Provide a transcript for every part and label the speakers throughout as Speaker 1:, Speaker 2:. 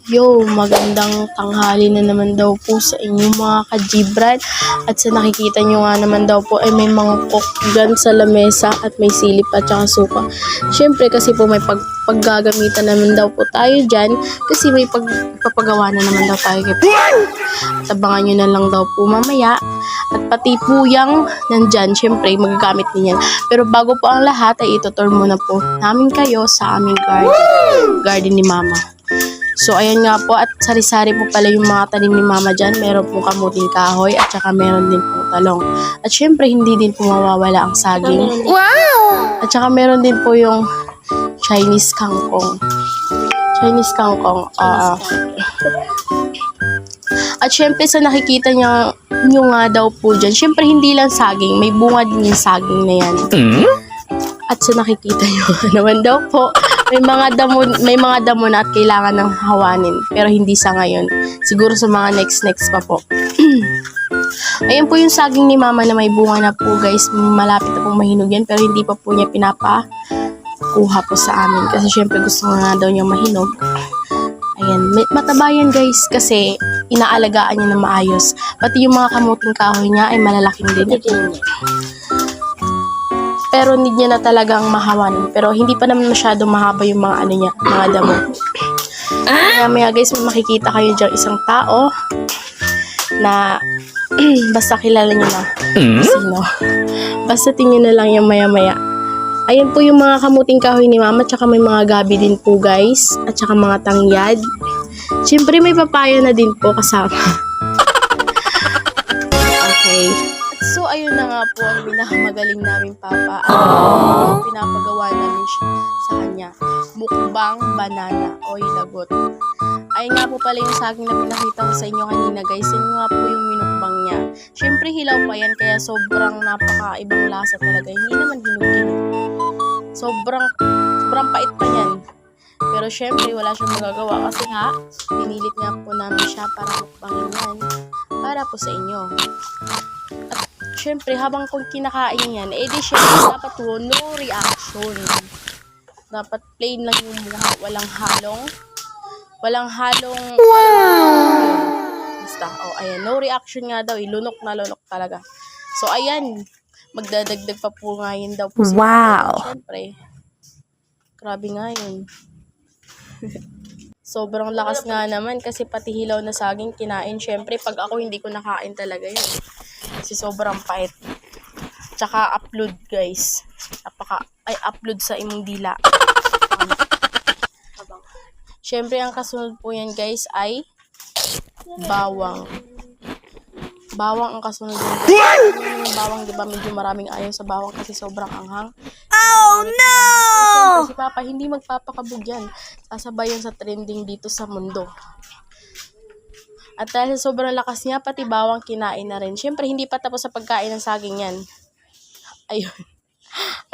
Speaker 1: Yo, magandang tanghali na naman daw po sa inyo mga ka-Gibran. At sa nakikita nyo nga naman daw po ay may mga kokgan sa lamesa at may silip at saka suka. Syempre kasi po may paggagamitan naman daw po tayo dyan kasi may pagpapagawa na naman daw tayo kay at abangan nyo na lang daw po mamaya. At pati po yung nandyan, syempre magagamit din yan. Pero bago po ang lahat ay itutur muna po namin kayo sa aming garden ni Mama. So, ayan nga po, at sari-sari po pala yung mga tanim ni Mama dyan. Meron po kamuting kahoy at saka meron din po talong. At syempre, hindi din po mawawala ang saging. Wow! At saka meron din po yung Chinese kangkong. Chinese kangkong, At syempre, sa nakikita nyo nga daw po dyan, syempre, hindi lang saging. May bunga din yung saging na yan. At sa nakikita nyo naman daw po, may mga damo na at kailangan ng hawanin. Pero hindi sa ngayon. Siguro sa mga next pa po. Ayan po yung saging ni Mama na may bunga na po, guys. Malapit na pong mahinog yan. Pero hindi pa po niya pinapakuha po sa amin. Kasi syempre gusto nga daw niya mahinog. Ayan. Mataba yan, guys. Kasi inaalagaan niya na maayos. Pati yung mga kamuting kahoy niya ay malalaking din. Pero need niya na talagang mahawanin. Pero hindi pa naman masyado mahaba yung mga niya, mga damo. Maya guys, makikita kayo dyan isang tao na basta kilala niyo na sino. Basta tingin na lang yung maya. Ayan po yung mga kamuting kahoy ni Mama, tsaka may mga gabi din po, guys. At tsaka mga tangyad. Siyempre may papaya na din po kasama. Okay. So, ayun na nga po ang pinakamagaling namin papa. Ang pinapagawa namin sa kanya. Mukbang banana o lagot. Ayun nga po pala yung saging na pinakita ko sa inyo kanina, guys. Yun nga po yung minukbang niya. Siyempre, hilaw pa yan, kaya sobrang napaka-ibang lasa talaga. Hindi naman hinugin. Sobrang pait pa yan. Pero syempre, wala siyang magagawa kasi pinilit nga po namin siya para mukbangin yan. Para po sa inyo. At syempre, habang kung kinakain yan, di syempre, dapat no reaction. Dapat plain lang yung mukha, walang halong, basta, ayan, no reaction nga daw, lunok na lunok talaga. So, ayan, magdadagdag pa po nga yun daw po. Wow! Syempre, grabe nga yun. Sobrang lakas nga naman kasi pati hilaw na saging kinain. Syempre, pag ako hindi ko nakain talaga yun. Kasi sobrang pait. Tsaka upload, guys. Upload sa imong dila. Syempre, ang kasunod po yan, guys, ay bawang. Bawang ang kasunod yan. Yung bawang, diba, medyo maraming ayaw sa bawang kasi sobrang anghang. Oh, no! Kasi Papa, hindi magpapakabog yan. Sasabay yan sa trending dito sa mundo. At dahil sobrang lakas niya, pati bawang kinain na rin. Siyempre, hindi pa tapos sa pagkain ng saging yan. Ayun.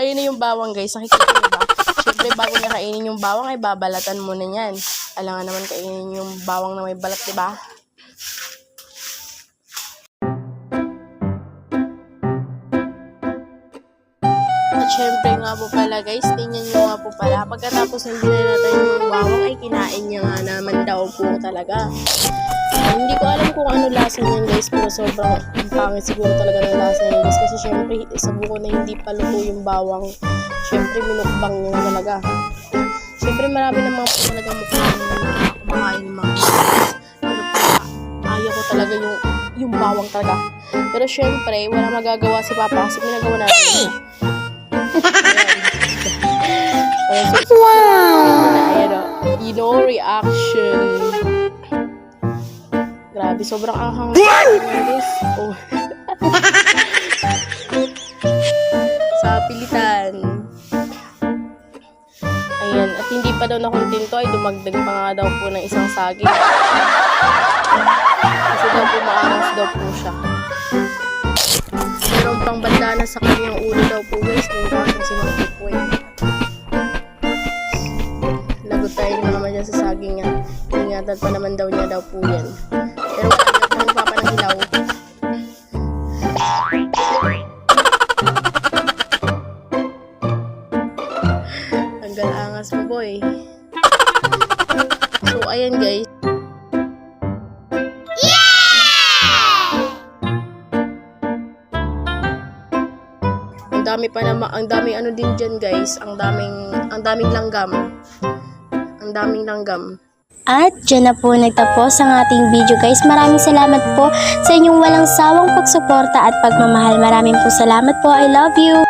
Speaker 1: Ayun na yung bawang, guys. Nakikita niyo ba? Siyempre, bago niya kainin yung bawang, ay babalatan mo na yan. Alangan naman kainin yung bawang na may balat, diba? At syempre nga po pala, guys, tingnan nyo nga po pala. Pagkatapos hindi na natin yung bawang, ay kinain niya nga naman daw po talaga. Hindi ko alam kung ano lasa niyan, guys, pero sobrang pangit siguro talaga ng lasa niyan, guys. Kasi syempre, sa buko na hindi pa luto yung bawang, syempre minukbang niya talaga. Syempre marami na mga po talaga kumakain ng mga ayaw ko talaga yung bawang talaga. Pero syempre, wala magagawa si Papa kasi pinagawa na natin. Wow! Ayan o, reaction. Grabe, sobrang anghang. Oh. Sa pilitan. Ayan, at hindi pa daw nakontento ay dumagdag pa nga daw po ng isang saging. Kasi daw po maangas daw po siya. Meron pang bandana sa kanyang ulo daw po, guys. Kung bakit sinunod po eh. Lagot tayo naman dyan sa saging yan. Ingatan pa naman daw niya daw po yan. Pero wala na Papa ng hilaw. Hanggang angas mo, boy. So, ayan guys. Ang daming ano din dyan guys, ang daming langgam. Ang daming langgam.
Speaker 2: At dyan na po nagtapos ang ating video guys. Maraming salamat po sa inyong walang sawang pagsuporta at pagmamahal. Maraming po salamat po. I love you!